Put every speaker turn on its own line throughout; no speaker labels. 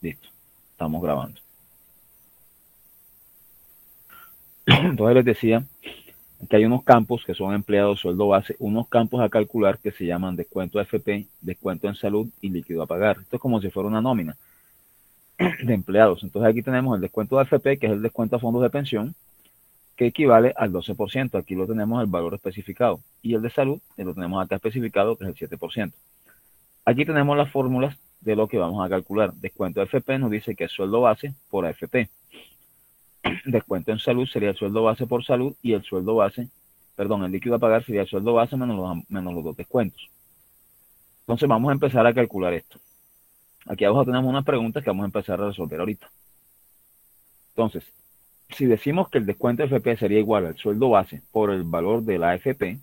Listo, estamos grabando. Entonces les decía que hay unos campos que son empleados, sueldo base, unos campos a calcular que se llaman descuento FP, descuento en salud y líquido a pagar. Esto es como si fuera una nómina de empleados. Entonces aquí tenemos el descuento de FP, que es el descuento a fondos de pensión, que equivale al 12%. Aquí lo tenemos el valor especificado. Y el de salud, lo tenemos acá especificado, que es el 7%. Aquí tenemos las fórmulas de lo que vamos a calcular. Descuento de FP nos dice que es sueldo base por AFP. Descuento en salud sería el sueldo base por salud y el sueldo base, perdón, el líquido a pagar sería el sueldo base menos los dos descuentos. Entonces vamos a empezar a calcular esto. Aquí abajo tenemos unas preguntas que vamos a empezar a resolver ahorita. Entonces, si decimos que el descuento de FP sería igual al sueldo base por el valor de la AFP,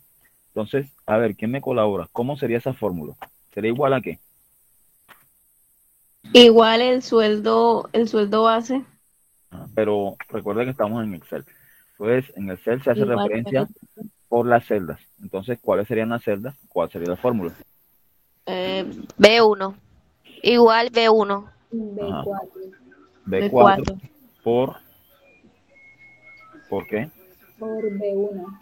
entonces, a ver, ¿quién me colabora? ¿Cómo sería esa fórmula? ¿Sería igual a qué?
Igual el sueldo base,
Pero recuerda que estamos en Excel. Entonces, en Excel se hace
igual,
referencia por las celdas. Entonces, ¿cuáles serían las celdas? ¿Cuál sería la fórmula?
B1, igual B1,
Ajá.
B4
B4
B4.
por, ¿por qué?
por B1.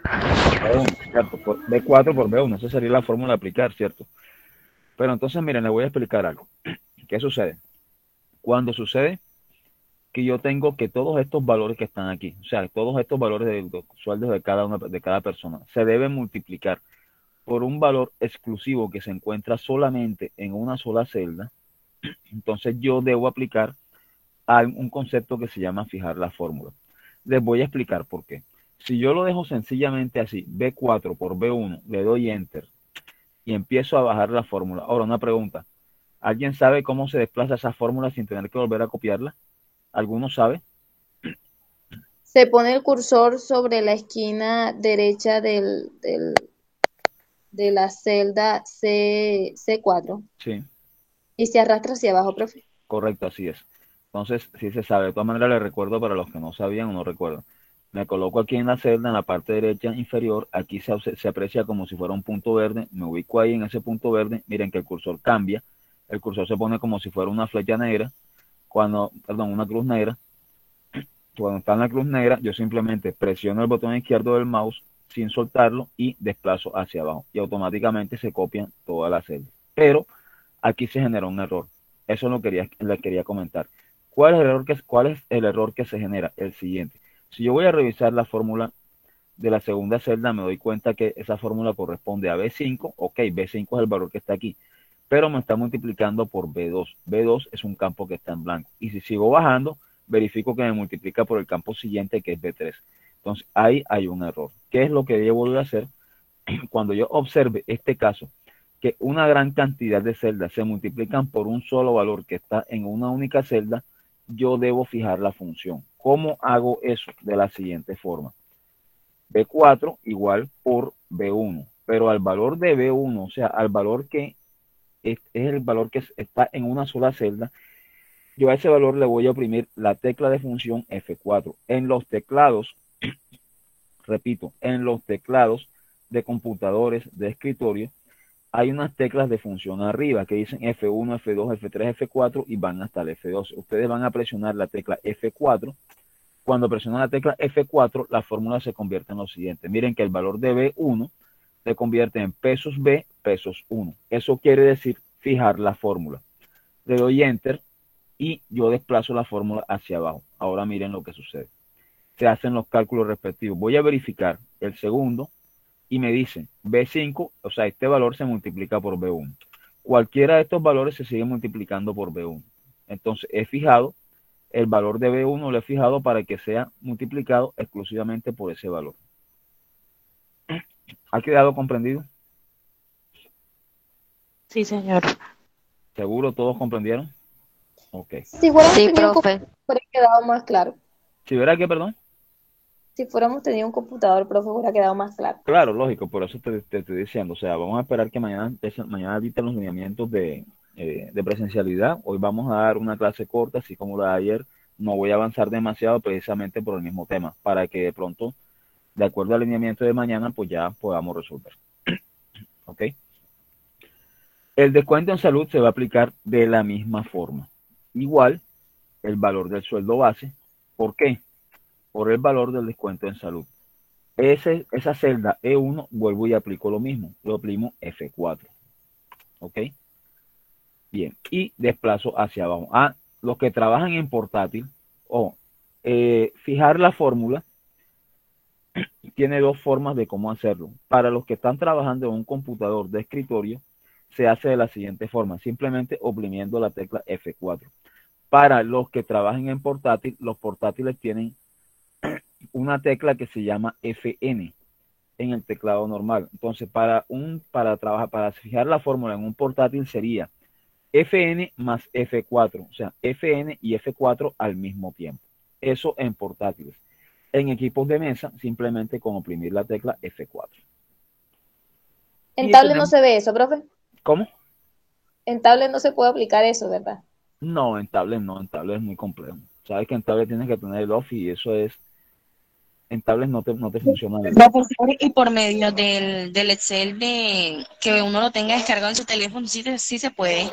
B1, ¿cierto? B4 por B1, esa sería la fórmula a aplicar, ¿cierto? Pero entonces, miren, les voy a explicar algo. ¿Qué sucede? Cuando sucede que yo tengo que todos estos valores que están aquí, o sea, todos estos valores de los sueldos de cada persona, se deben multiplicar por un valor exclusivo que se encuentra solamente en una sola celda, entonces yo debo aplicar a un concepto que se llama fijar la fórmula. Les voy a explicar por qué. Si yo lo dejo sencillamente así, B4 por B1, le doy Enter y empiezo a bajar la fórmula. Ahora, una pregunta. ¿Alguien sabe cómo se desplaza esa fórmula sin tener que volver a copiarla? ¿Alguno sabe?
Se pone el cursor sobre la esquina derecha de la celda C4
Sí,
y se arrastra hacia abajo, profe.
correcto, así es. Entonces, sí se sabe. De todas maneras, les recuerdo para los que no sabían o no recuerdan. Me coloco aquí en la celda, en la parte derecha inferior. Aquí se aprecia como si fuera un punto verde. Me ubico ahí en ese punto verde. Miren que el cursor cambia. El cursor se pone como si fuera una flecha negra. Perdón, una cruz negra. Cuando está en la cruz negra, yo simplemente presiono el botón izquierdo del mouse sin soltarlo y desplazo hacia abajo. Y automáticamente se copian todas las celdas. Pero aquí se generó un error. Eso le quería comentar. ¿Cuál es el error que se genera? El siguiente. Si yo voy a revisar la fórmula de la segunda celda, me doy cuenta que esa fórmula corresponde a B5. Ok, B5 es el valor que está aquí, pero me está multiplicando por B2. B2 es un campo que está en blanco. Y si sigo bajando, verifico que me multiplica por el campo siguiente, que es B3. Entonces, ahí hay un error. ¿Qué es lo que debo de hacer? Cuando yo observe este caso, que una gran cantidad de celdas se multiplican por un solo valor que está en una única celda, yo debo fijar la función. ¿Cómo hago eso? De la siguiente forma. B4 igual por B1, pero al valor de B1, o sea, al valor que es el valor que está en una sola celda, yo a ese valor le voy a oprimir la tecla de función F4. En los teclados, repito, en los teclados de computadores de escritorio, hay unas teclas de función arriba que dicen F1, F2, F3, F4 y van hasta el F12. Ustedes van a presionar la tecla F4. Cuando presionan la tecla F4, la fórmula se convierte en lo siguiente. Miren que el valor de B1 se convierte en pesos B, pesos 1. Eso quiere decir fijar la fórmula. Le doy Enter y yo desplazo la fórmula hacia abajo. Ahora miren lo que sucede. Se hacen los cálculos respectivos. Voy a verificar el segundo y me dice B5, o sea, este valor se multiplica por B1. Cualquiera de estos valores se sigue multiplicando por B1. Entonces he fijado el valor de B1, lo he fijado para que sea multiplicado exclusivamente por ese valor. ¿Ha quedado comprendido?
Sí, señor.
¿Seguro todos comprendieron? Ok.
Si fuéramos
Sí,
tenido un
profe.
computador, hubiera quedado más claro.
¿Si verá qué, perdón?
Si fuéramos tenido un computador, profe, hubiera quedado más claro.
Claro, lógico, por eso te estoy diciendo. O sea, vamos a esperar que mañana dicten los lineamientos de presencialidad. Hoy vamos a dar una clase corta, así como la de ayer. No voy a avanzar demasiado precisamente por el mismo tema, para que de pronto, de acuerdo al lineamiento de mañana, pues ya podamos resolver. ¿Ok? El descuento en salud se va a aplicar de la misma forma. Igual el valor del sueldo base. ¿Por qué? Por el valor del descuento en salud. Esa celda E1 vuelvo y aplico lo mismo. Lo oprimo F4. ¿Ok? Bien. Y desplazo hacia abajo. Los que trabajan en portátil fijar la fórmula tiene dos formas de cómo hacerlo. Para los que están trabajando en un computador de escritorio, se hace de la siguiente forma, simplemente oprimiendo la tecla F4. Para los que trabajan en portátil, los portátiles tienen una tecla que se llama FN en el teclado normal. Entonces, para fijar la fórmula en un portátil sería FN más F4, o sea, FN y F4 al mismo tiempo. Eso en portátiles. En equipos de mesa, simplemente con oprimir la tecla F4.
En tablet no se ve eso, profe.
¿Cómo?
En tablet no se puede aplicar eso, ¿verdad?
No, en tablet no, en tablet es muy complejo. Sabes que en tablet tienes que tener el Office y eso es, en tablet no te funciona bien.
Profesor, y por medio del Excel que uno lo tenga descargado en su teléfono, sí se puede.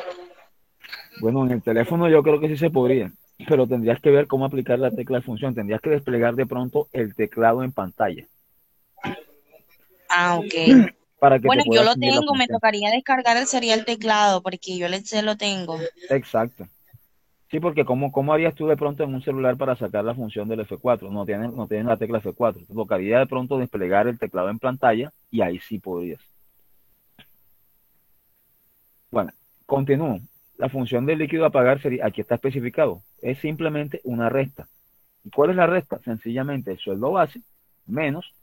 Bueno, en el teléfono yo creo que sí se podría, pero tendrías que ver cómo aplicar la tecla de función. Tendrías que desplegar de pronto el teclado en pantalla.
Ok.
Para que
Bueno,
te
yo
pueda
lo
seguir la
tengo, me
función.
tocaría descargar sería el teclado, porque yo el Excel lo tengo.
Exacto. Sí, porque ¿cómo harías tú de pronto en un celular para sacar la función del F4? No tienes la tecla F4. Te tocaría de pronto desplegar el teclado en pantalla y ahí sí podrías. Bueno, continúo. La función del líquido a pagar sería, aquí está especificado, es simplemente una resta. ¿Y cuál es la resta? Sencillamente el sueldo base menos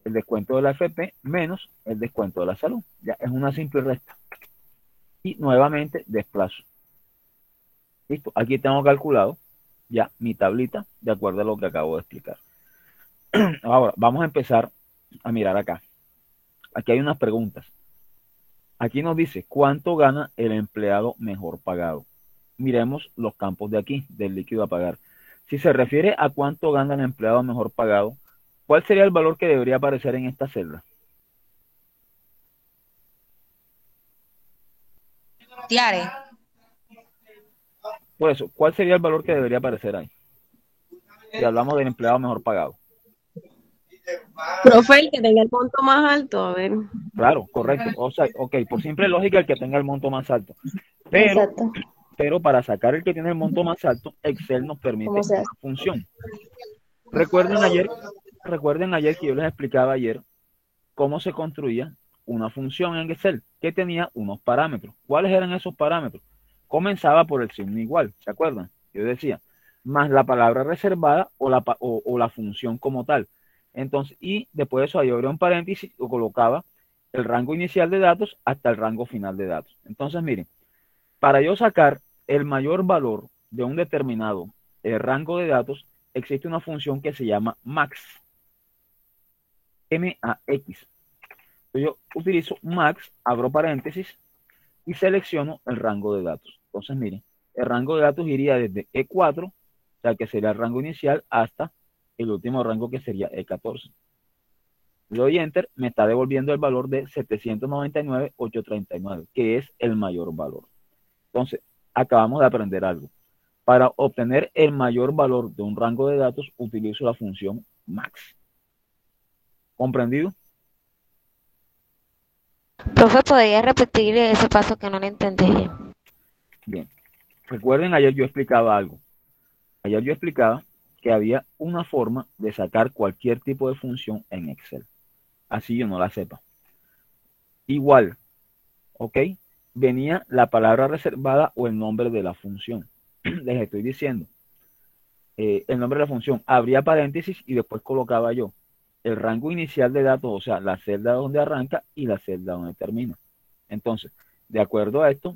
el descuento de la FP menos el descuento de la salud. Ya es una simple resta. Y nuevamente desplazo. Listo, aquí tengo calculado ya mi tablita de acuerdo a lo que acabo de explicar. Ahora, vamos a empezar a mirar acá. Aquí hay unas preguntas. Aquí nos dice, ¿cuánto gana el empleado mejor pagado? Miremos los campos de aquí, del líquido a pagar. Si se refiere a cuánto gana el empleado mejor pagado, ¿cuál sería el valor que debería aparecer en esta celda?
Tiare,
Por eso, ¿cuál sería el valor que debería aparecer ahí? Si hablamos del empleado mejor pagado.
Profe, el que tenga el monto más alto, a ver.
Claro, correcto. O sea, ok, por simple lógica, el que tenga el monto más alto. Pero,
Exacto.
pero para sacar el que tiene el monto más alto, Excel nos permite
¿Cómo se
una
hace?
función. Recuerden ayer que yo les explicaba ayer cómo se construía una función en Excel que tenía unos parámetros. ¿Cuáles eran esos parámetros? Comenzaba por el signo igual, ¿se acuerdan? Yo decía, más la palabra reservada o la función como tal. Entonces, y después de eso yo abría un paréntesis o colocaba el rango inicial de datos hasta el rango final de datos. Entonces, miren, para yo sacar el mayor valor de un determinado rango de datos, existe una función que se llama max. M-A-X. Yo utilizo max, abro paréntesis y selecciono el rango de datos. Entonces, miren, el rango de datos iría desde E4, o sea, que sería el rango inicial, hasta el último rango que sería E14. Le doy Enter, me está devolviendo el valor de 799,839, que es el mayor valor. Entonces, acabamos de aprender algo. Para obtener el mayor valor de un rango de datos, utilizo la función max. ¿Comprendido?
Profe, ¿podría repetir ese paso que no lo entendí?
Bien. Recuerden, ayer yo explicaba algo. Ayer yo explicaba que había una forma de sacar cualquier tipo de función en Excel. Así yo no la sepa. Igual, ¿ok? Venía la palabra reservada o el nombre de la función. Les estoy diciendo, el nombre de la función, abría paréntesis y después colocaba yo el rango inicial de datos, o sea, la celda donde arranca y la celda donde termina. Entonces, de acuerdo a esto,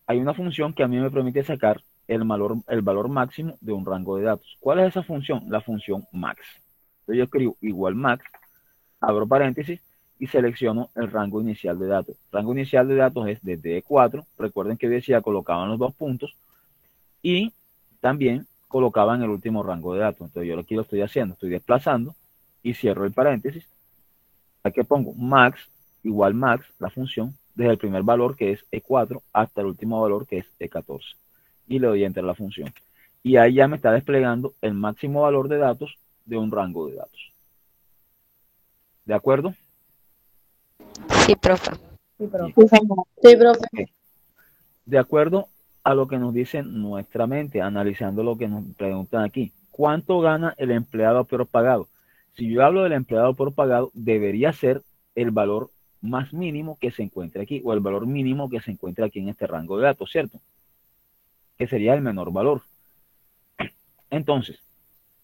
hay una función que a mí me permite sacar el valor máximo de un rango de datos. ¿Cuál es esa función? La función max. Entonces yo escribo igual max, abro paréntesis y selecciono el rango inicial de datos. El rango inicial de datos es desde E4. Recuerden que decía colocaban los dos puntos y también colocaban el último rango de datos. Entonces yo aquí lo estoy haciendo, estoy desplazando y cierro el paréntesis. Aquí pongo max igual max, la función, desde el primer valor que es E4 hasta el último valor que es E14. Y le doy enter a la función. Y ahí ya me está desplegando el máximo valor de datos de un rango de datos. ¿De acuerdo?
Sí, profe.
Sí, profe.
Sí, señor.
Sí, profe.
De acuerdo a lo que nos dice nuestra mente, analizando lo que nos preguntan aquí. ¿Cuánto gana el empleado por pagado? Si yo hablo del empleado por pagado, debería ser el valor más mínimo que se encuentra aquí, o el valor mínimo que se encuentra aquí en este rango de datos, ¿cierto? Que sería el menor valor. Entonces,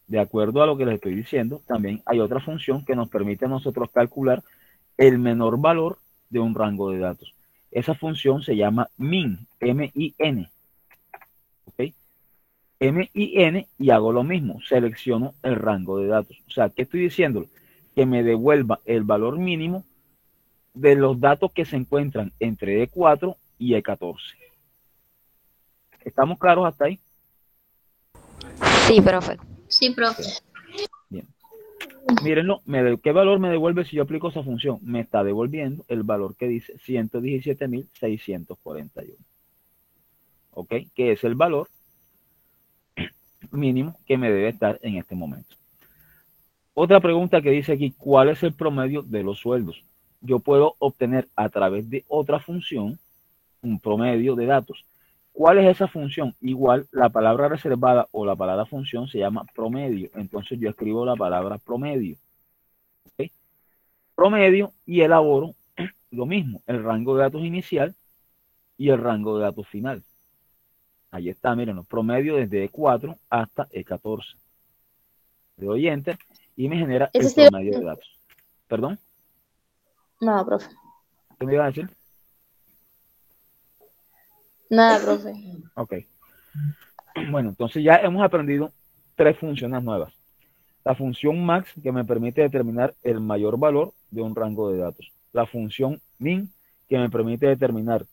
de acuerdo a lo que les estoy diciendo, también hay otra función que nos permite a nosotros calcular el menor valor de un rango de datos. Esa función se llama min, M-I-N. ¿Ok? M-I-N y hago lo mismo, selecciono el rango de datos. O sea, ¿qué estoy diciendo? Que me devuelva el valor mínimo de los datos que se encuentran entre E4 y E14. ¿Estamos claros hasta ahí?
Sí, profe.
Sí, profe.
Bien. Mírenlo, ¿qué valor me devuelve si yo aplico esa función? Me está devolviendo el valor que dice 117.641. ¿Ok? Que es el valor mínimo que me debe estar en este momento. Otra pregunta que dice aquí, ¿cuál es el promedio de los sueldos? Yo puedo obtener a través de otra función un promedio de datos. ¿Cuál es esa función? Igual la palabra reservada o la palabra función se llama promedio. Entonces yo escribo la palabra promedio. ¿Okay? Promedio y elaboro lo mismo, el rango de datos inicial y el rango de datos final. Ahí está, miren, promedio desde E4 hasta E14. Le doy enter y me genera el promedio de datos. ¿Perdón?
Nada, profe.
¿Qué me iba a decir?
Nada, profe.
Ok. Bueno, entonces ya hemos aprendido 3 funciones nuevas. La función max, que me permite determinar el mayor valor de un rango de datos. La función min, que me permite determinar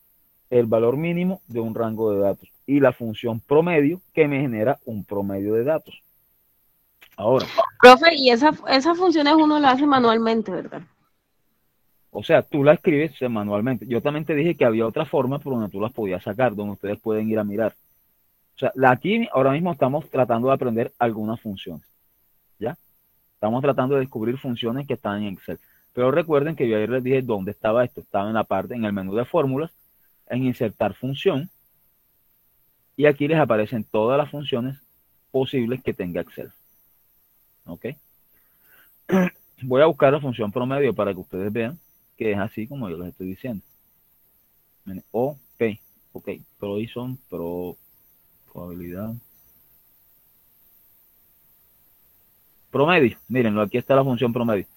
el valor mínimo de un rango de datos. Y la función promedio, que me genera un promedio de datos. Ahora,
Profe, y esas funciones uno las hace manualmente, ¿verdad?
o sea, tú la escribes manualmente. Yo también te dije que había otra forma por donde tú las podías sacar, donde ustedes pueden ir a mirar. O sea, aquí ahora mismo estamos tratando de aprender algunas funciones. ¿Ya? Estamos tratando de descubrir funciones que están en Excel. Pero recuerden que yo ayer les dije dónde estaba esto. Estaba en la parte, en el menú de fórmulas, en insertar función. Y aquí les aparecen todas las funciones posibles que tenga Excel. ¿Ok? Voy a buscar la función promedio para que ustedes vean que es así como yo les estoy diciendo. O, P. Ok. Proison, probabilidad. Promedio. Mírenlo, aquí está la función promedio.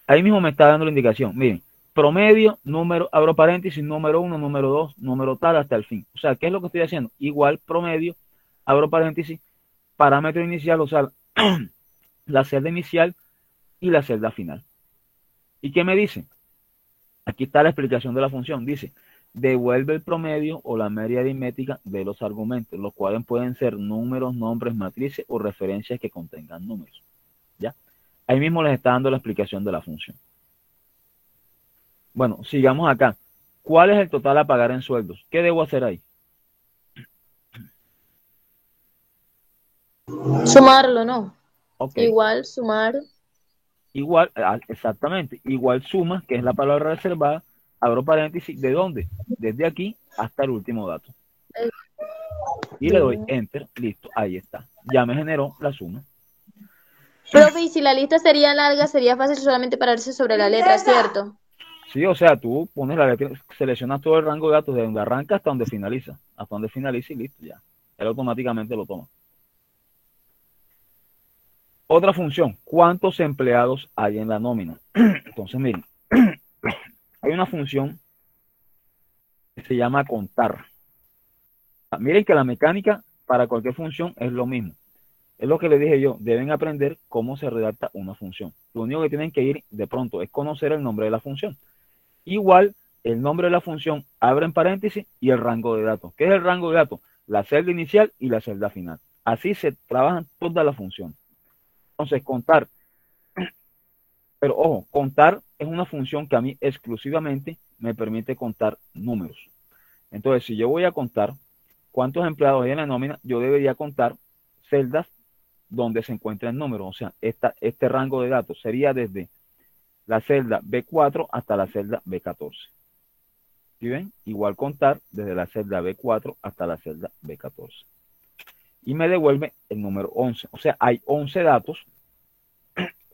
Ahí mismo me está dando la indicación. Miren, promedio, número, abro paréntesis, número 1, número 2, número tal hasta el fin. O sea, ¿qué es lo que estoy haciendo? Igual promedio, abro paréntesis, parámetro inicial, o sea, la celda inicial y la celda final. ¿Y qué me dice? Aquí está la explicación de la función. Dice, devuelve el promedio o la media aritmética de los argumentos, los cuales pueden ser números, nombres, matrices o referencias que contengan números. ¿Ya? Ahí mismo les está dando la explicación de la función. Bueno, sigamos acá. ¿Cuál es el total a pagar en sueldos? ¿Qué debo hacer ahí?
Sumarlo, ¿no?
Okay.
Igual, sumar.
Igual, exactamente. Igual suma, que es la palabra reservada, abro paréntesis, ¿de dónde? Desde aquí hasta el último dato. Y le doy enter, listo, ahí está. Ya me generó la suma.
Profe, y si la lista sería larga, sería fácil solamente pararse sobre la letra, ¿cierto?
Sí, o sea, tú pones la letra, seleccionas todo el rango de datos de donde arranca hasta donde finaliza. Hasta donde finaliza y listo, ya. Él automáticamente lo toma. Otra función, ¿cuántos empleados hay en la nómina? Entonces, miren, hay una función que se llama contar. Miren que la mecánica para cualquier función es lo mismo. Es lo que les dije yo, deben aprender cómo se redacta una función. Lo único que tienen que ir de pronto es conocer el nombre de la función. Igual, el nombre de la función abre en paréntesis y el rango de datos. ¿Qué es el rango de datos? La celda inicial y la celda final. Así se trabajan todas las funciones. Entonces, contar. Pero ojo, contar es una función que a mí exclusivamente me permite contar números. Entonces, si yo voy a contar cuántos empleados hay en la nómina, yo debería contar celdas donde se encuentra el número. O sea, este rango de datos sería desde la celda B4 hasta la celda B14. ¿Sí ven? Igual contar desde la celda B4 hasta la celda B14. Y me devuelve el número 11. O sea, hay 11 datos.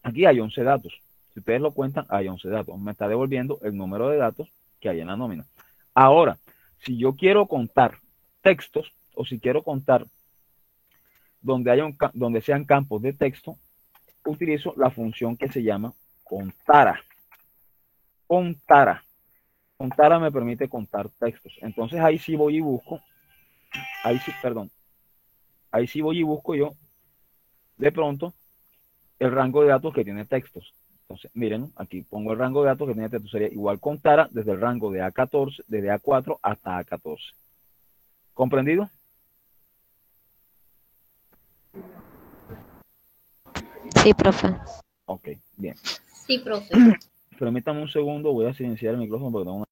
Aquí hay 11 datos. Si ustedes lo cuentan, hay 11 datos. Me está devolviendo el número de datos que hay en la nómina. Ahora, si yo quiero contar textos o si quiero contar donde sean campos de texto, utilizo la función que se llama contara. Contara. Contara me permite contar textos. Entonces ahí sí voy y busco. Ahí sí voy y busco yo de pronto el rango de datos que tiene textos. Entonces, miren, aquí pongo el rango de datos que tiene textos. Sería igual contara desde el rango de A14, desde A4 hasta A14. ¿Comprendido?
Sí, profe.
Ok, bien.
Sí, profe.
Permítame un segundo, voy a silenciar el micrófono porque tengo una...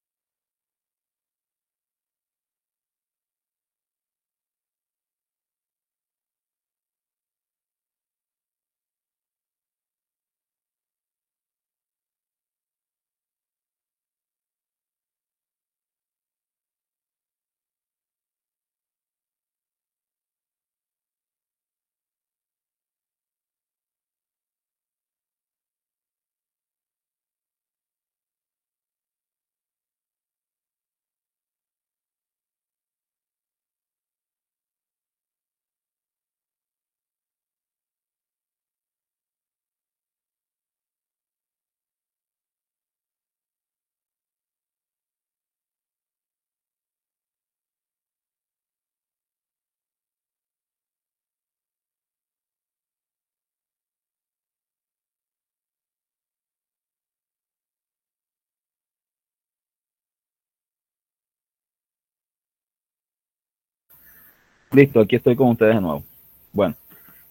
Listo, aquí estoy con ustedes de nuevo. Bueno,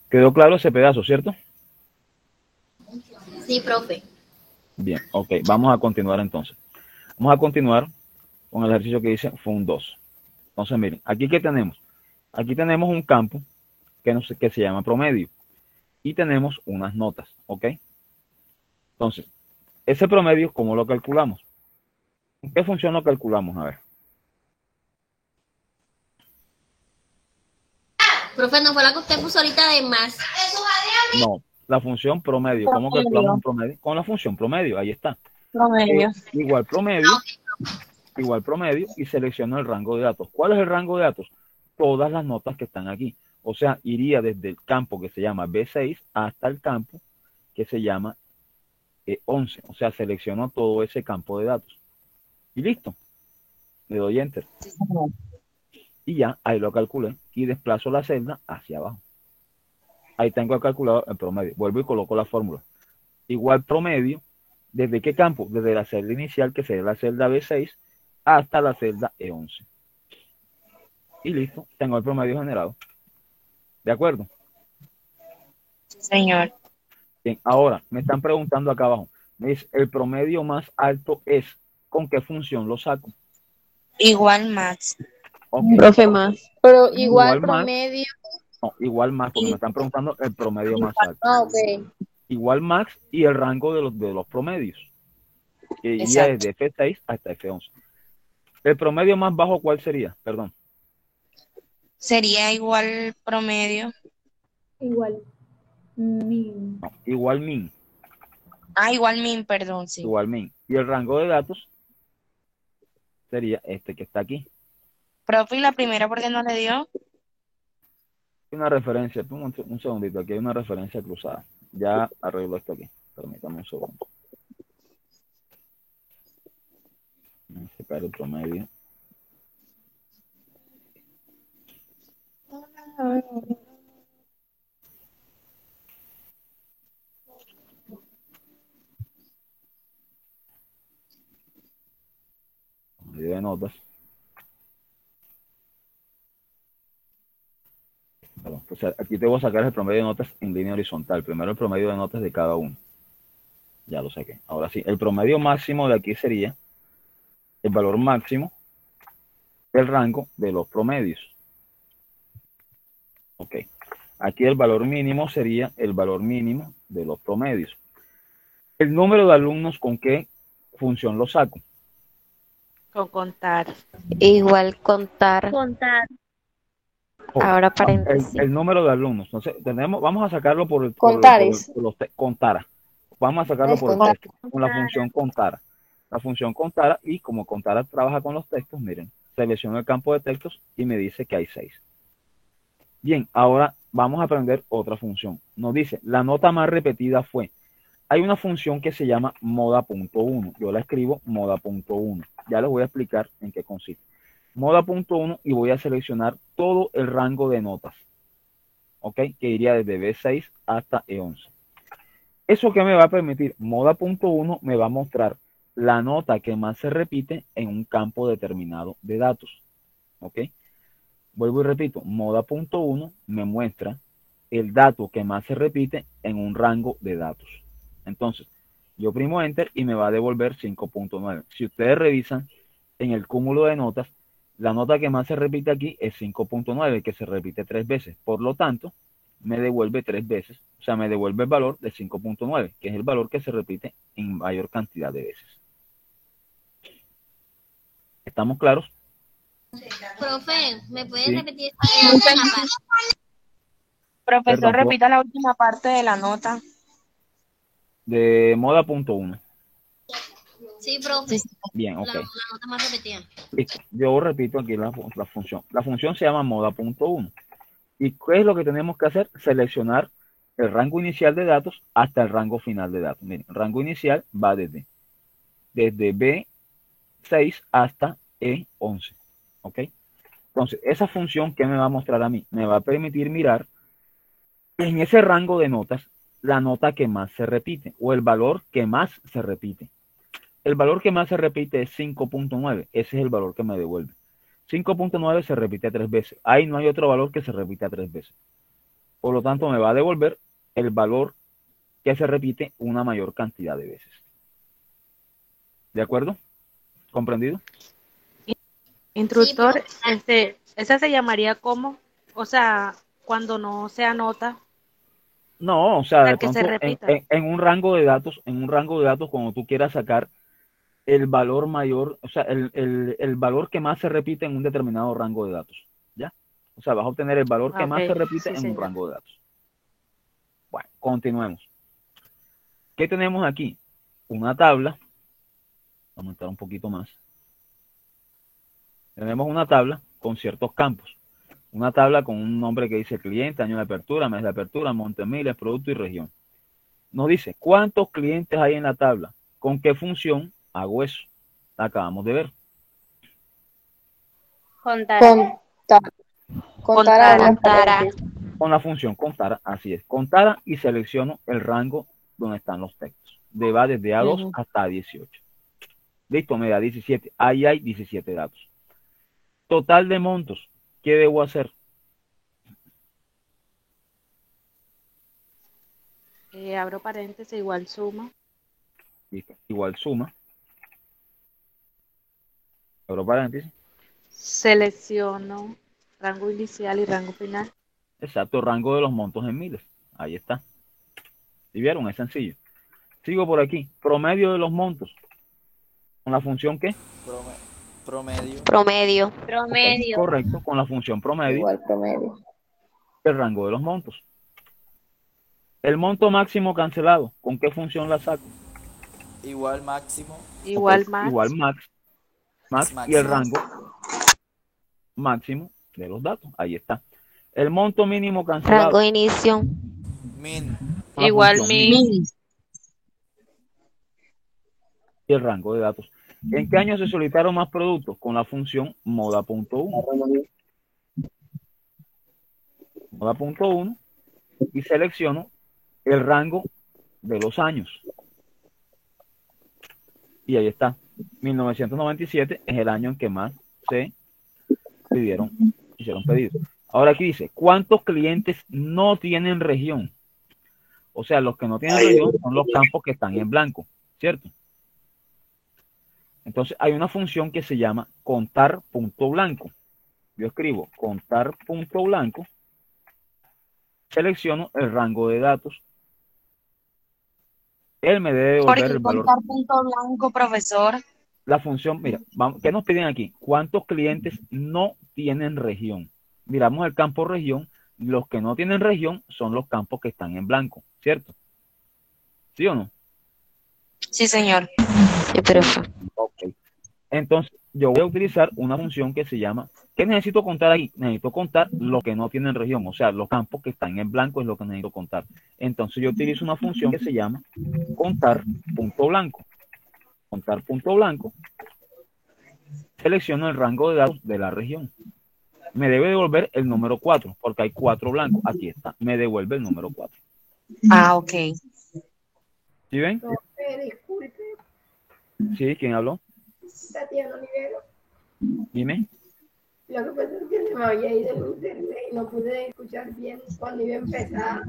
quedó claro ese pedazo, ¿cierto?
Sí, profe.
Bien, ok, vamos a continuar entonces. Vamos a continuar con el ejercicio que dice fun 2. Entonces, miren, aquí ¿qué tenemos? Aquí tenemos un campo que se llama promedio y tenemos unas notas, ¿ok? Entonces, ese promedio, ¿cómo lo calculamos? ¿En qué función lo calculamos? A ver.
Profe, ¿no fue la que usted puso ahorita de más?
No, la función promedio. ¿Cómo calculamos un promedio? Con la función promedio, ahí está.
Promedio.
Igual promedio y selecciono el rango de datos. ¿Cuál es el rango de datos? Todas las notas que están aquí. O sea, iría desde el campo que se llama B6 hasta el campo que se llama 11. O sea, selecciono todo ese campo de datos. Y listo. Le doy Enter. Y ya, ahí lo calculé. Y desplazo la celda hacia abajo. Ahí tengo calculado el promedio. Vuelvo y coloco la fórmula. Igual promedio. ¿Desde qué campo? Desde la celda inicial, que sería la celda B6, hasta la celda E11. Y listo, tengo el promedio generado. ¿De acuerdo?
Sí, señor.
Bien, ahora me están preguntando acá abajo. Me dice, el promedio más alto es, ¿con qué función lo saco?
Igual más.
Okay.
Profe, más.
Pero igual
más,
promedio.
no, igual más, porque me están preguntando el promedio más alto.
Ah, ok.
Igual más y el rango de los promedios. Que iría
Exacto.
desde F6 hasta F11. ¿El promedio más bajo cuál sería? Perdón.
Sería igual promedio.
Igual.
No, igual min.
Ah, igual min, perdón, sí.
Igual min. Y el rango de datos sería este que está aquí.
Profe, ¿y la primera por qué no le dio?
Una referencia, un segundito, aquí hay una referencia cruzada. Ya arreglo esto aquí. Permítame un segundo. Vamos a sacar el promedio. Promedio de notas. Perdón, pues aquí te voy a sacar el promedio de notas en línea horizontal. Primero el promedio de notas de cada uno. Ya lo saqué. Ahora sí, el promedio máximo de aquí sería el valor máximo del rango de los promedios. Ok. Aquí el valor mínimo sería el valor mínimo de los promedios. El número de alumnos, ¿con qué función lo saco?
Con contar.
Igual contar.
Contar.
Ahora paréntesis.
El número de alumnos. Entonces, vamos a sacarlo
Contares.
contara. Vamos a sacarlo
Es
por el
contar.
texto, con la función contara. La función contara, y como contara trabaja con los textos, miren, selecciono el campo de textos y me dice que hay 6. Bien, ahora vamos a aprender otra función. Nos dice, la nota más repetida fue. Hay una función que se llama moda.1. Yo la escribo moda.1. Ya les voy a explicar en qué consiste. Moda.1 y voy a seleccionar todo el rango de notas. ¿Ok? Que iría desde B6 hasta E11. ¿Eso qué me va a permitir? Moda.1 me va a mostrar la nota que más se repite en un campo determinado de datos. ¿Ok? Vuelvo y repito, moda.1 me muestra el dato que más se repite en un rango de datos. Entonces, yo primo Enter y me va a devolver 5.9. Si ustedes revisan en el cúmulo de notas, la nota que más se repite aquí es 5.9, que se repite 3 veces. Por lo tanto, me devuelve 3 veces. O sea, me devuelve el valor de 5.9, que es el valor que se repite en mayor cantidad de veces. ¿Estamos claros?
Profe, ¿me puedes
Sí.
repetir esa última parte?
Profesor,
Perdón,
repita la última parte de la nota.
de moda.1.
Sí, profe.
Bien, ok.
La nota más repetida.
Listo. Yo repito aquí la función. La función se llama moda.1. ¿Y qué es lo que tenemos que hacer? Seleccionar el rango inicial de datos hasta el rango final de datos. Miren, el rango inicial va desde B6 hasta E11. ¿Ok? Entonces, esa función, ¿qué me va a mostrar a mí? Me va a permitir mirar en ese rango de notas la nota que más se repite o el valor que más se repite. El valor que más se repite es 5.9. Ese es el valor que me devuelve. 5.9 se repite 3 veces. Ahí no hay otro valor que se repita 3 veces. Por lo tanto, me va a devolver el valor que se repite una mayor cantidad de veces. ¿De acuerdo? ¿Comprendido?
Instructor,
Sí,
esa se llamaría como, o sea, cuando no se anota,
No, o sea, de
para que se
pronto
repita.
en un rango de datos, cuando tú quieras sacar el valor mayor, o sea, el valor que más se repite en un determinado rango de datos. ¿Ya? O sea, vas a obtener el valor que
Ok,
más se repite
sí,
en un
señor.
rango de datos. Bueno, continuemos. ¿Qué tenemos aquí? Una tabla. Vamos a aumentar un poquito más. Tenemos una tabla con ciertos campos. Una tabla con un nombre que dice cliente, año de apertura, mes de apertura, monte en miles, producto y región. Nos dice, ¿cuántos clientes hay en la tabla? ¿Con qué función hago eso? La acabamos de ver.
Contar. Contar
Contar.
las
Contara.
patentes.
Con la función contar, así es. Contar y selecciono el rango donde están los textos. Va desde A2
Ujú.
hasta A18. Listo, me da 17. Ahí hay 17 datos. Total de montos. ¿Qué debo hacer?
Abro paréntesis, igual suma.
Listo. Igual suma. Abro paréntesis.
Selecciono rango inicial y rango final.
Exacto, rango de los montos en miles. Ahí está. ¿Sí vieron? Es sencillo. Sigo por aquí. Promedio de los montos. ¿Con la función qué?
Promedio.
Promedio.
Ok,
Promedio.
correcto. Con la función promedio,
Igual promedio.
el rango de los montos. El monto máximo cancelado. ¿Con qué función la saco?
Igual máximo.
Igual
Ok,
max.
igual max y el
Máximo.
rango máximo de los datos. Ahí está. El monto mínimo cancelado.
Rango inicio.
Min.
Con la
Igual
función
min.
y el rango de datos. ¿En qué año se solicitaron más productos? Con la función moda.1. Moda.1 y selecciono el rango de los años. Y ahí está. 1997 es el año en que más se hicieron pedidos. Ahora aquí dice, ¿cuántos clientes no tienen región? O sea, los que no tienen región son los campos que están en blanco, ¿cierto? Entonces hay una función que se llama contar punto blanco. Yo escribo contar punto blanco, selecciono el rango de datos. Él me debe
¿Por
devolver
qué
el valor.
contar punto blanco, profesor?
La función, mira, ¿qué nos piden aquí? ¿Cuántos clientes no tienen región? Miramos el campo región. Los que no tienen región son los campos que están en blanco, ¿cierto? ¿Sí o no?
Sí, señor.
Sí, profe.
Ok. Entonces, yo voy a utilizar una función que se llama, ¿qué necesito contar aquí? Necesito contar los que no tienen región, o sea, los campos que están en blanco es lo que necesito contar. Entonces, yo utilizo una función que se llama contar punto blanco. Contar punto blanco, selecciono el rango de datos de la región. Me debe devolver el número 4, porque hay 4 blancos. Aquí está, me devuelve el número 4.
Ah, ok.
¿Sí ven?
Disculpe,
¿Sí? ¿Quién habló?
Tatiana Olivero.
Dime.
Lo que pasa es que se me había ido el internet y no pude escuchar bien cuando iba a empezar.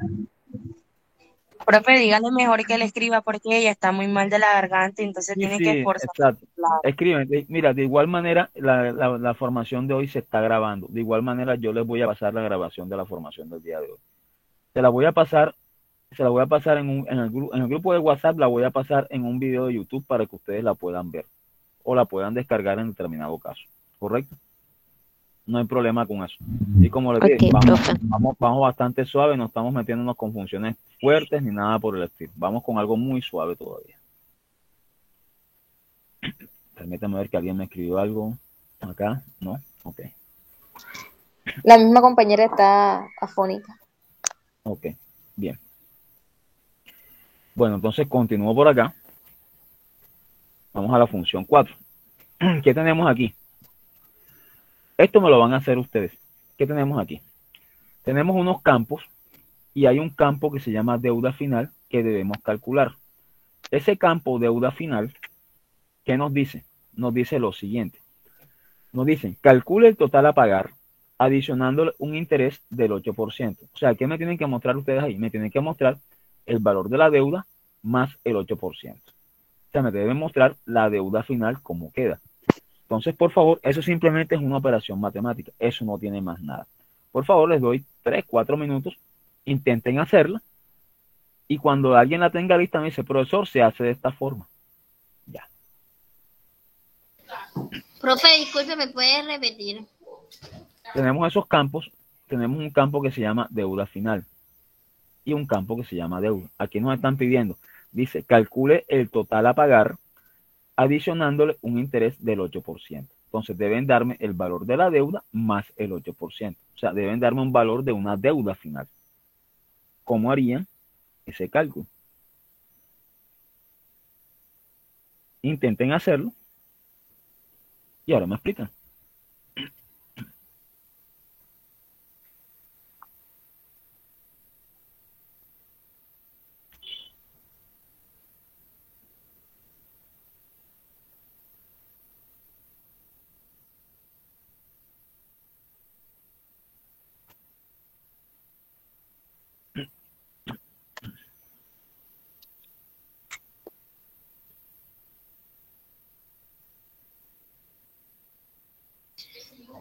Profe, dígale mejor que le escriba porque ella está muy mal de la garganta, entonces
Sí,
tiene
sí,
que esforzarse.
exacto.
Claro.
Escriben. Mira, de igual manera, la formación de hoy se está grabando. De igual manera, yo les voy a pasar la grabación de la formación del día de hoy. Se la voy a pasar en el grupo de WhatsApp, la voy a pasar en un video de YouTube para que ustedes la puedan ver o la puedan descargar en determinado caso. ¿Correcto? No hay problema con eso. Y como les dije,
Ok, profe.
vamos bastante suave, no estamos metiéndonos con funciones fuertes ni nada por el estilo. Vamos con algo muy suave todavía. Permítame ver que alguien me escribió algo acá. ¿No? Ok.
La misma compañera está afónica.
Ok. Bien. Bueno, entonces continúo por acá. Vamos a la función 4. ¿Qué tenemos aquí? Esto me lo van a hacer ustedes. ¿Qué tenemos aquí? Tenemos unos campos y hay un campo que se llama deuda final que debemos calcular. Ese campo deuda final, ¿qué nos dice? Nos dice lo siguiente. Nos dicen, calcule el total a pagar adicionándole un interés del 8%. O sea, ¿qué me tienen que mostrar ustedes ahí? Me tienen que mostrar el valor de la deuda más el 8%. O sea, me deben mostrar la deuda final como queda. Entonces, por favor, eso simplemente es una operación matemática. Eso no tiene más nada. Por favor, les doy 3, 4 minutos. Intenten hacerla. Y cuando alguien la tenga lista, me dice, profesor, se hace de esta forma. Ya.
Profe, disculpe, ¿me puede repetir?
Tenemos esos campos. Tenemos un campo que se llama deuda final. Y un campo que se llama deuda. Aquí nos están pidiendo. Dice, calcule el total a pagar adicionándole un interés del 8%. Entonces deben darme el valor de la deuda más el 8%. O sea, deben darme un valor de una deuda final. ¿Cómo harían ese cálculo? Intenten hacerlo y ahora me explican.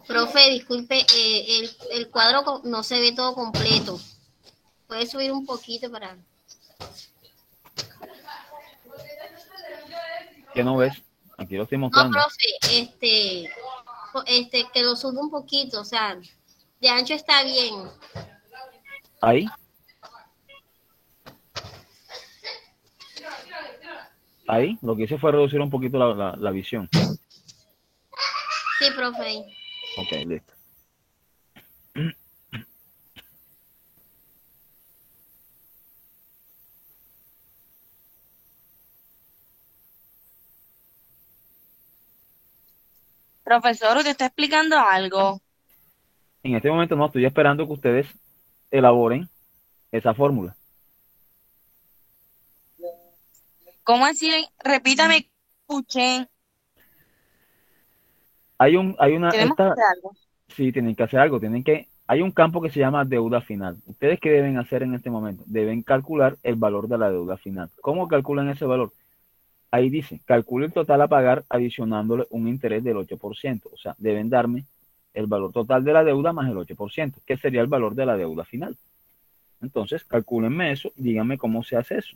Profe, disculpe, el cuadro no se ve todo completo. ¿Puede subir un poquito para...?
¿Qué no ves? Aquí lo estoy
No,
mostrando.
profe, que lo suba un poquito, o sea, de ancho está bien.
Ahí. Ahí. Lo que hice fue reducir un poquito la visión.
Sí, profe.
Ok, listo.
Profesor, ¿usted está explicando algo?
En este momento no, estoy esperando que ustedes elaboren esa fórmula.
¿Cómo así? Repítame, escuché. Tenemos que hacer algo.
Sí, tienen que hacer algo, hay un campo que se llama deuda final. ¿Ustedes qué deben hacer en este momento? Deben calcular el valor de la deuda final. ¿Cómo calculan ese valor? Ahí dice, calcule el total a pagar adicionándole un interés del 8%. O sea, deben darme el valor total de la deuda más el 8%, que sería el valor de la deuda final. Entonces, calcúlenme eso y díganme cómo se hace eso.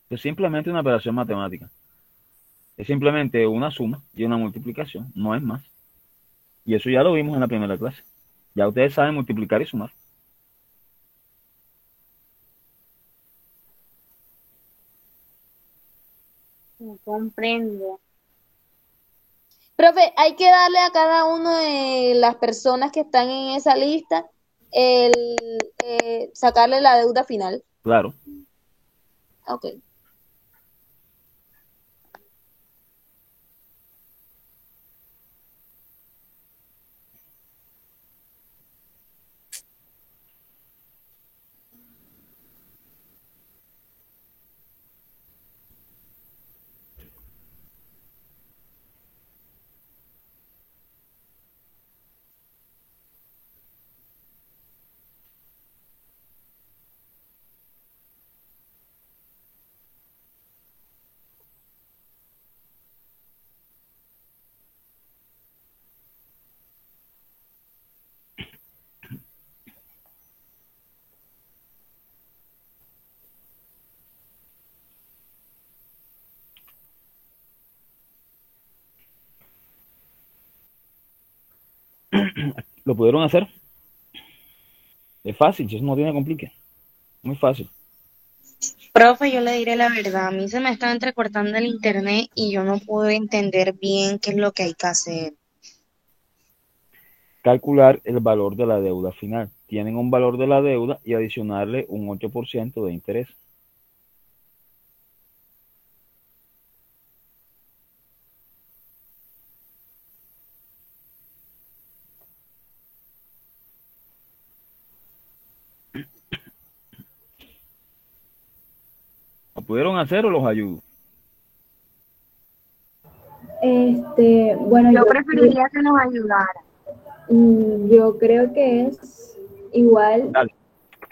Es simplemente una operación matemática. Es simplemente una suma y una multiplicación, no es más. Y eso ya lo vimos en la primera clase. Ya ustedes saben multiplicar y sumar.
No comprendo.
Profe, hay que darle a cada uno de las personas que están en esa lista el sacarle la deuda final.
Claro.
Ok.
¿Lo pudieron hacer? Es fácil, si eso no tiene complique. Muy fácil.
Profe, yo le diré la verdad, a mí se me está entrecortando el internet y yo no puedo entender bien qué es lo que hay que hacer.
Calcular el valor de la deuda final. Tienen un valor de la deuda y adicionarle un 8% de interés. ¿Lo pudieron hacer o los ayudo?
Bueno,
Yo preferiría que nos ayudara.
yo creo que es igual,
Dale,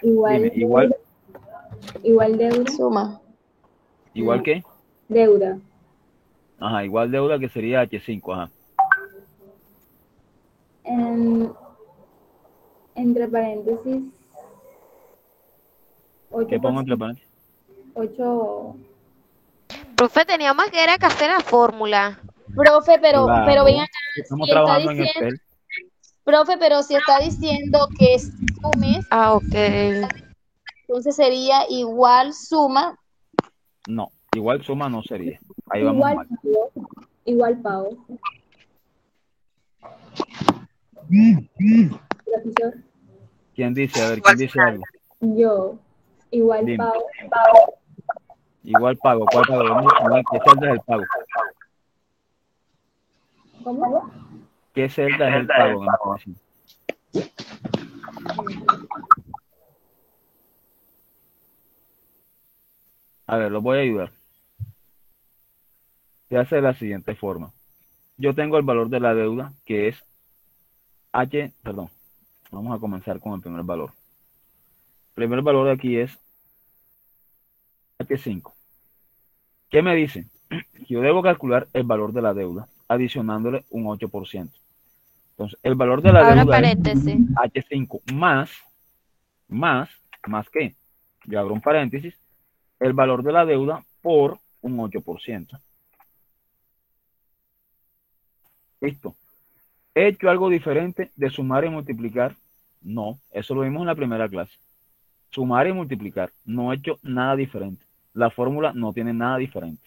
dime,
igual deuda,
Suma.
igual que,
deuda.
ajá, igual deuda que sería H5, ajá.
Entre paréntesis,
¿Qué pongo entre paréntesis?
8.
Profe, teníamos que era que hacer la fórmula.
Profe, pero
Claro,
ven acá,
estamos
si está
trabajando en
diciendo,
Excel.
profe, pero si está diciendo que sumes,
Ah, ok.
entonces sería igual suma.
No, igual suma no sería. Ahí vamos
Igual
mal.
pago, igual pago. Profesor,
¿Quién dice? A ver, ¿quién dice algo?
yo, igual
Dime.
pago.
Igual pago. ¿Cuál pago? ¿Qué celda es el pago?
¿Cómo?
¿Qué celda es el pago? A ver, los voy a ayudar. Se hace de la siguiente forma. Yo tengo el valor de la deuda, que es perdón, vamos a comenzar con el primer valor. El primer valor de aquí es H5. ¿Qué me dice? Yo debo calcular el valor de la deuda, adicionándole un 8%. Entonces, el valor de la
Ahora
deuda es
paréntesis.
H5 más ¿qué? Yo abro un paréntesis, el valor de la deuda por un 8%. Listo. ¿He hecho algo diferente de sumar y multiplicar? No, eso lo vimos en la primera clase. Sumar y multiplicar, no he hecho nada diferente. La fórmula no tiene nada diferente.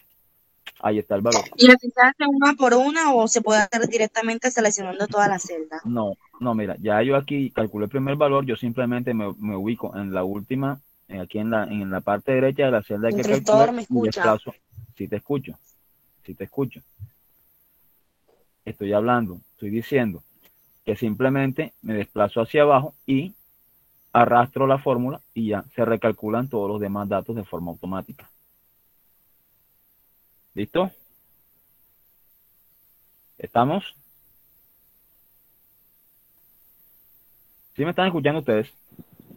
Ahí está el valor.
¿Y aquí se hace una por una o se puede hacer directamente seleccionando toda la celda?
No, mira, ya yo aquí calculé el primer valor, yo simplemente me ubico en la última, aquí en la parte derecha de la celda que
Instructor,
calculé
¿me
y
escucha?
desplazo. Si te escucho. Estoy hablando, estoy diciendo que simplemente me desplazo hacia abajo y arrastro la fórmula y ya se recalculan todos los demás datos de forma automática. ¿Listo? ¿Estamos? ¿Sí me están escuchando ustedes?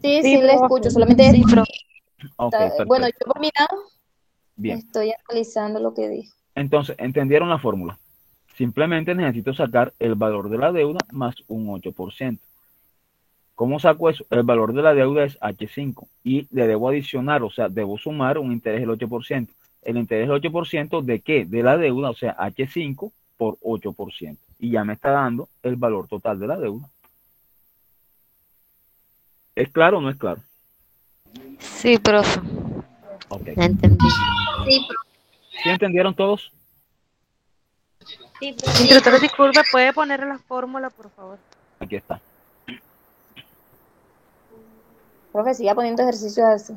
Sí,
Sí,
le
profe.
escucho, solamente
Sí, profe.
Ok,
bueno,
perfecto.
yo por mi lado
Bien.
estoy analizando lo que dijo.
Entonces, ¿entendieron la fórmula? Simplemente necesito sacar el valor de la deuda más un 8%. ¿Cómo saco eso? El valor de la deuda es H5 y le debo adicionar, o sea, debo sumar un interés del 8%. ¿El interés del 8% de qué? De la deuda, o sea, H5 por 8%. Y ya me está dando el valor total de la deuda. ¿Es claro o no es claro?
Sí, profe.
Ok.
Ya entendí.
Sí, profe.
¿Sí entendieron todos?
Sí, profe.
Instructor, disculpe, ¿puede poner la fórmula, por favor?
Aquí está.
Profe, siga poniendo ejercicios así.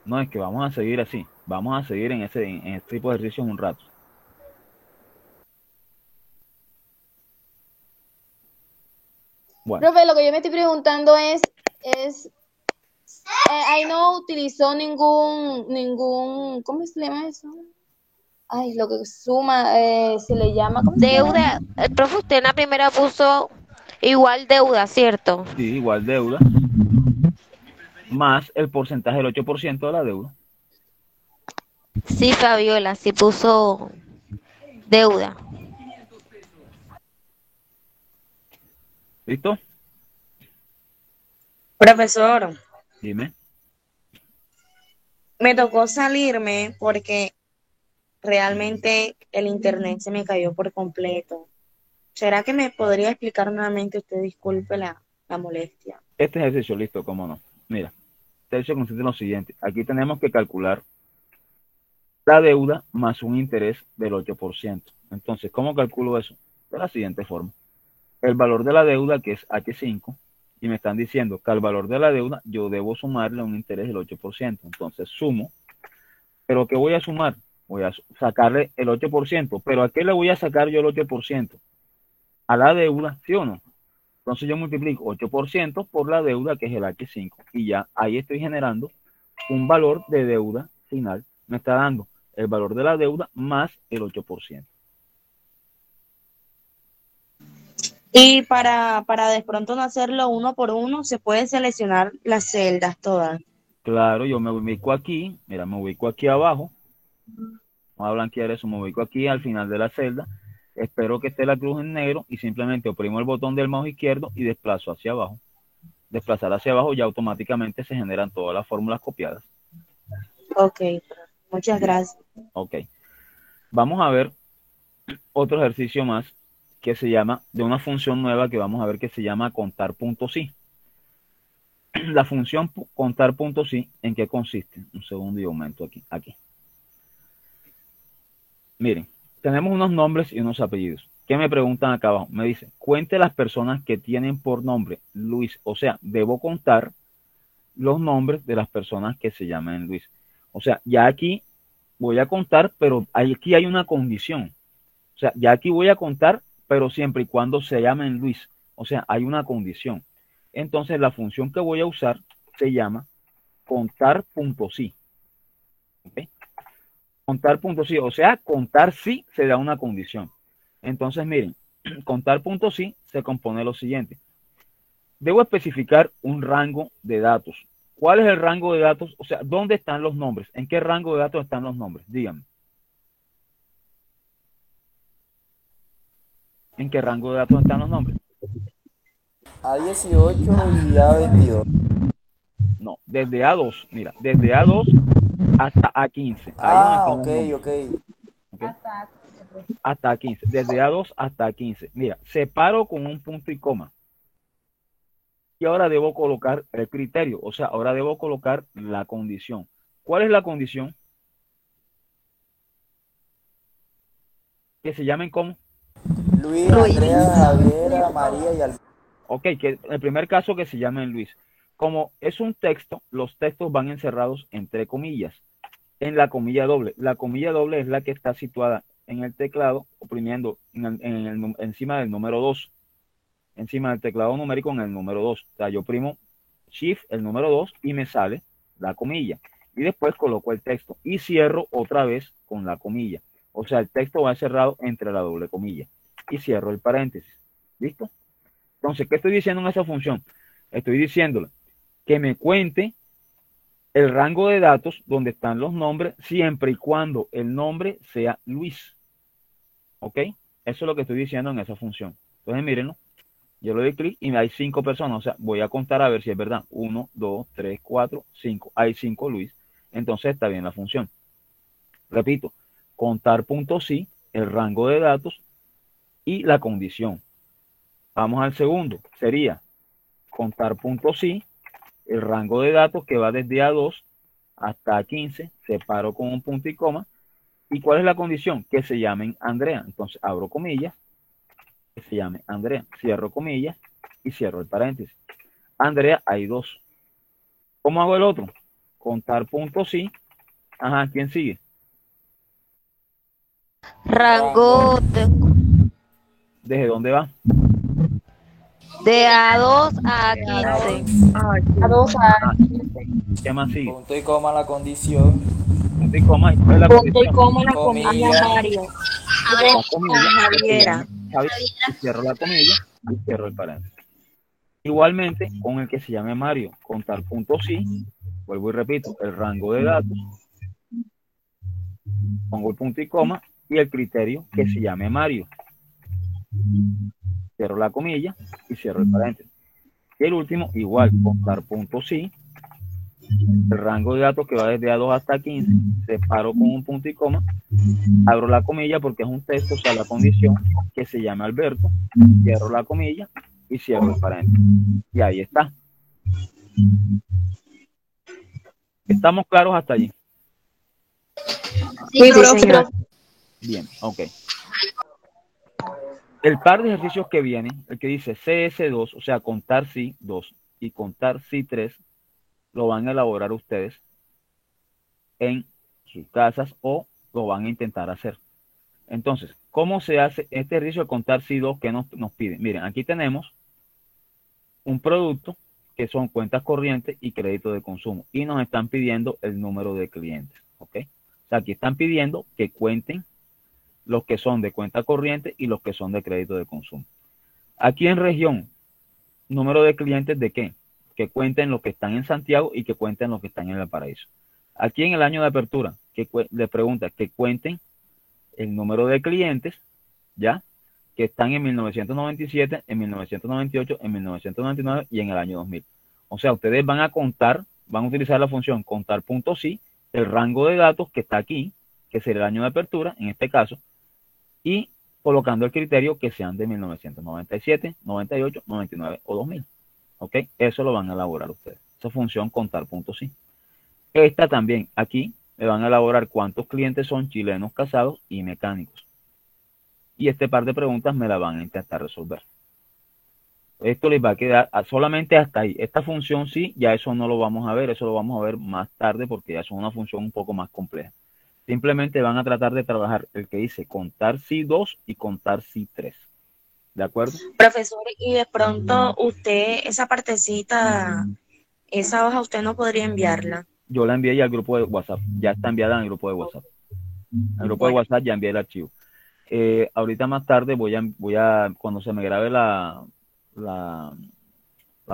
No, es que vamos a seguir así. Vamos a seguir en este tipo de ejercicios un rato. Bueno,
Profe, lo que yo me estoy preguntando es ahí no utilizó ningún, ¿cómo se llama eso? Ay, lo que suma, se le llama, ¿cómo se llama?
Deuda, el profe, usted en la primera puso igual deuda, ¿cierto?
sí, igual deuda, más el porcentaje del 8% de la deuda.
Sí, Fabiola, sí puso deuda.
¿Listo?
Profesor,
Dime.
me tocó salirme porque realmente el internet se me cayó por completo. ¿Será que me podría explicar nuevamente usted? Disculpe la molestia.
Este ejercicio, listo, cómo no. Mira, este ejercicio consiste en lo siguiente. Aquí tenemos que calcular la deuda más un interés del 8%. Entonces, ¿cómo calculo eso? De la siguiente forma. El valor de la deuda, que es H5, y me están diciendo que al valor de la deuda yo debo sumarle un interés del 8%. Entonces, sumo. ¿Pero qué voy a sumar? Voy a sacarle el 8%. ¿Pero a qué le voy a sacar yo el 8%? A la deuda, ¿sí o no? Entonces yo multiplico 8% por la deuda, que es el H5, y ya ahí estoy generando un valor de deuda final. Me está dando el valor de la deuda más el 8%.
Y para de pronto no hacerlo uno por uno, se puede seleccionar las celdas todas.
Claro, yo me ubico aquí, mira, me ubico aquí abajo. Vamos a blanquear eso, me ubico aquí al final de la celda. Espero que esté la cruz en negro y simplemente oprimo el botón del mouse izquierdo y desplazo hacia abajo. Desplazar hacia abajo ya automáticamente se generan todas las fórmulas copiadas.
Ok, muchas gracias.
Ok. Vamos a ver otro ejercicio más que se llama, de una función nueva que vamos a ver que se llama contar puntos sí. La función contar puntos sí, ¿en qué consiste? Un segundo y aumento aquí. Miren, tenemos unos nombres y unos apellidos. ¿Qué me preguntan acá abajo? Me dice, cuente las personas que tienen por nombre Luis. O sea, debo contar los nombres de las personas que se llaman Luis. O sea, ya aquí voy a contar, pero aquí hay una condición. O sea, ya aquí voy a contar, pero siempre y cuando se llamen Luis. O sea, hay una condición. Entonces, la función que voy a usar se llama contar.sí. ¿Okay? Contar.sí, o sea, contar sí se da una condición. Entonces, miren, contar.sí se compone de lo siguiente. Debo especificar un rango de datos. ¿Cuál es el rango de datos? O sea, ¿dónde están los nombres? ¿En qué rango de datos están los nombres? Díganme. ¿En qué rango de datos están los nombres?
A18 y A22.
No, desde A2, mira, desde A2 hasta A15. Ahí es donde
Ah,
están
ok,
los nombres.
ok.
¿Okay? Hasta A15. Desde A2 hasta A15. Mira, separo con un punto y coma. Y ahora debo colocar el criterio. O sea, ahora debo colocar la condición. ¿Cuál es la condición? Que se llamen como.
Luis,
Luis.
Andrea, Javiera, María y Alberto.
Ok, que en el primer caso que se llamen Luis. Como es un texto, los textos van encerrados entre comillas. En la comilla doble. La comilla doble es la que está situada en el teclado, oprimiendo encima del número 2. Encima del teclado numérico en el número 2. O sea, yo oprimo Shift, el número 2, y me sale la comilla. Y después coloco el texto y cierro otra vez con la comilla. O sea, el texto va cerrado entre la doble comilla. Y cierro el paréntesis. ¿Listo? Entonces, ¿qué estoy diciendo en esa función? Estoy diciéndole que me cuente el rango de datos donde están los nombres, siempre y cuando el nombre sea Luis. ¿Ok? Eso es lo que estoy diciendo en esa función. Entonces, mírenlo. Yo le doy clic y hay 5 personas. O sea, voy a contar a ver si es verdad. 1, 2, 3, 4, 5. Hay 5 Luis. Entonces está bien la función. Repito, contar.sí, el rango de datos y la condición. Vamos al segundo. Sería contar.sí, el rango de datos que va desde A2 hasta A15. Separo con un punto y coma. ¿Y cuál es la condición? Que se llamen Andrea. Entonces abro comillas, que se llame Andrea. Cierro comillas y cierro el paréntesis. Andrea, hay 2. ¿Cómo hago el otro? Contar.sí. Ajá, ¿quién sigue?
Rango
¿Desde dónde va?
de A2 a 15.
A 2 a
Ah, ¿qué más sigue?
Punto y coma la condición.
Punto y coma. ¿Y cuál es la
Punto y
condición?
coma la
Comilla.
comilla Mario.
La comilla,
Javiera.
Javier, y cierro la comilla y cierro el paréntesis. Igualmente, con el que se llame Mario, contar.sí, vuelvo y repito, el rango de datos, pongo el punto y coma y el criterio que se llame Mario. Cierro la comilla y cierro el paréntesis. Y el último, igual, contar.sí, el rango de datos que va desde A2 hasta 15, separo con un punto y coma, abro la comilla porque es un texto, o sea, la condición que se llama Alberto, cierro la comilla y cierro el paréntesis. Y ahí está. ¿Estamos claros hasta allí?
Sí,
Sí, señor.
Bien, ok. El par de ejercicios que viene, el que dice CS2, o sea, contar sí 2 y contar sí 3, lo van a elaborar ustedes en sus casas o lo van a intentar hacer. Entonces, ¿cómo se hace este ejercicio de contar sí 2 que nos piden? Miren, aquí tenemos un producto que son cuentas corrientes y crédito de consumo y nos están pidiendo el número de clientes, ¿ok? O sea, aquí están pidiendo que cuenten los que son de cuenta corriente y los que son de crédito de consumo. Aquí en región, número de clientes de qué? Que cuenten los que están en Santiago y que cuenten los que están en El Paraíso. Aquí en el año de apertura, que le pregunta que cuenten el número de clientes, ¿ya? Que están en 1997, en 1998, en 1999 y en el año 2000. O sea, ustedes van a contar, van a utilizar la función contar.sí, el rango de datos que está aquí, que será el año de apertura, en este caso, y colocando el criterio que sean de 1997, 98, 99 o 2000. ¿Ok? Eso lo van a elaborar ustedes. Esa función contar.sí. Esta también, aquí, me van a elaborar cuántos clientes son chilenos casados y mecánicos. Y este par de preguntas me la van a intentar resolver. Esto les va a quedar solamente hasta ahí. Esta función sí, ya eso no lo vamos a ver, eso lo vamos a ver más tarde porque ya es una función un poco más compleja. Simplemente van a tratar de trabajar el que dice contar sí 2 y contar sí 3. ¿De acuerdo?
Profesor, y de pronto usted, esa partecita, esa hoja usted no podría enviarla.
Yo la envié ya al grupo de WhatsApp. Ya está enviada en el grupo de WhatsApp. En el grupo de WhatsApp ya envié el archivo. Ahorita más tarde voy a cuando se me grabe la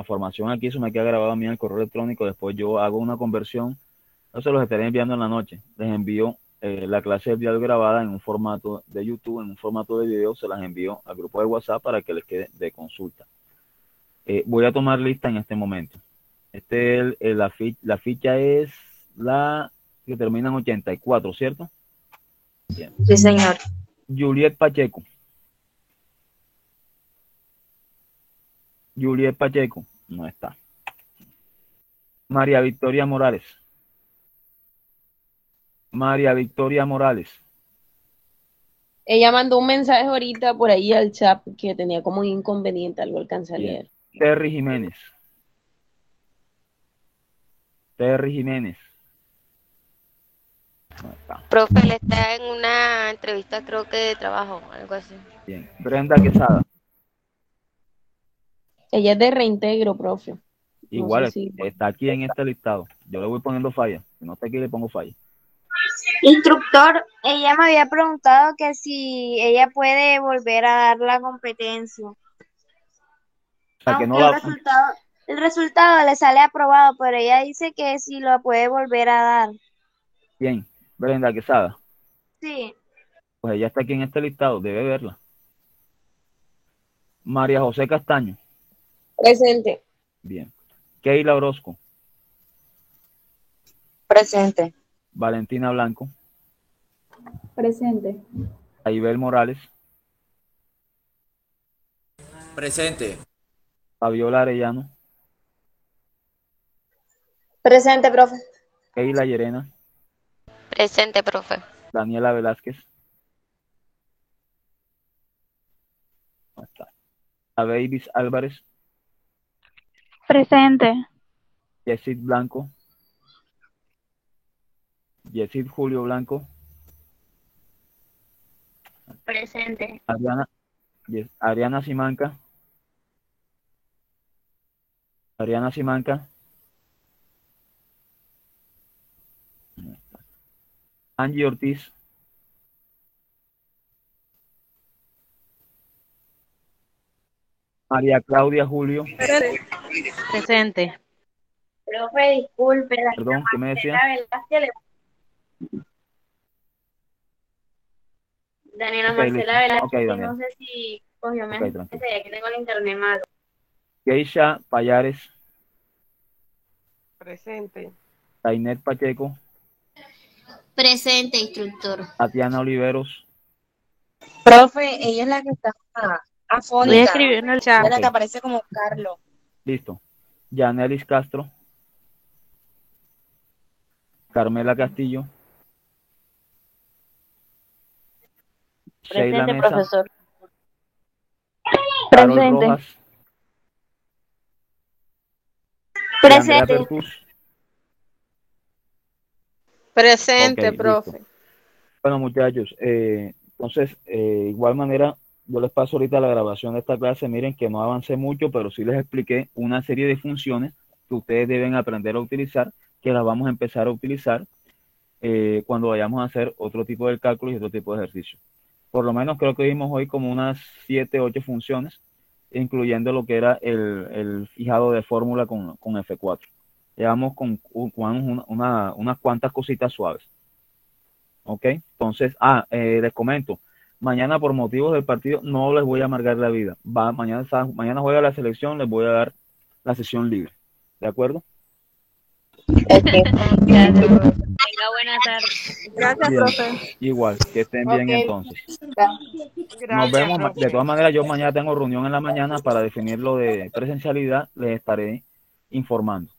formación aquí, eso me queda grabado a mí en el correo electrónico, después yo hago una conversión, no se los estaré enviando en la noche, les envío la clase del diario grabada en un formato de YouTube, en un formato de video, se las envío al grupo de WhatsApp para que les quede de consulta. Voy a tomar lista en este momento. La ficha es la que termina en 84, ¿cierto? Bien.
Sí, señor.
Juliet Pacheco. Juliet Pacheco, no está. María Victoria Morales. María Victoria Morales.
Ella mandó un mensaje ahorita por ahí al chat que tenía como un inconveniente, algo alcancé a
Bien.
leer.
Terry Jiménez. Terry Jiménez. No está.
Profe, él está en una entrevista, creo que de trabajo, algo así.
Bien. Brenda Quesada.
Ella es de reintegro, profe.
No sé
Igual
si.
está aquí en este listado. Yo le voy poniendo falla. Si no está aquí, le pongo falla.
Instructor, ella me había preguntado que si ella puede volver a dar la competencia,
O sea, que no
aunque
la...
el resultado le sale aprobado, pero ella dice que si lo puede volver a dar.
Bien, Brenda Quesada.
Sí,
Pues ella está aquí en este listado, debe verla. María José Castaño.
Presente.
Bien. Keila Orozco.
Presente.
Valentina Blanco.
Presente.
Aibel Morales.
Presente.
Fabiola Arellano.
presente, profe.
Keila Llerena.
Presente, profe.
Daniela Velázquez. Ahí está. Davis Álvarez.
Presente.
Yesid Blanco. Yesid Julio Blanco.
Presente.
Ariana Simanca. Ariana Simanca. Angie Ortiz. María Claudia Julio.
Presente.
Profe, disculpe,
Perdón, ¿qué me decía?
Daniela
Ok, listo.
Marcela
Ok,
Velázquez,
Daniel.
no sé si cogió
Ok,
mensaje,
tranquilo.
ya que tengo el internet malo.
Keisha Payares.
Presente.
Tainet Pacheco.
Presente, instructor.
Tatiana Oliveros.
Profe, ella es la que está
Estoy
afónica.
escribiendo el
Ella es
chat.
la que
Ok,
aparece como Carlos.
listo. Yanelis Castro. Carmela Castillo. Sheila
Presente,
Mesa.
profesor.
Carol
Presente.
Rojas. Y Andrea Pertus. Ok,
Presente,
listo.
profe.
Bueno, muchachos, entonces, igual manera, yo les paso ahorita la grabación de esta clase. Miren que no avancé mucho, pero sí les expliqué una serie de funciones que ustedes deben aprender a utilizar, que las vamos a empezar a utilizar cuando vayamos a hacer otro tipo de cálculos y otro tipo de ejercicios. Por lo menos creo que vimos hoy como unas 7, 8 funciones, incluyendo lo que era el fijado de fórmula con F4. Llevamos con unas cuantas cositas suaves. ¿Ok? Entonces, les comento, mañana por motivos del partido no les voy a amargar la vida. Mañana juega la selección, les voy a dar la sesión libre. ¿De acuerdo?
Tenga buena tarde.
Gracias,
Bien,
profe.
igual, que estén bien entonces. Nos
Gracias,
vemos. De
profe.
todas maneras, yo mañana tengo reunión en la mañana para definir lo de presencialidad, les estaré informando.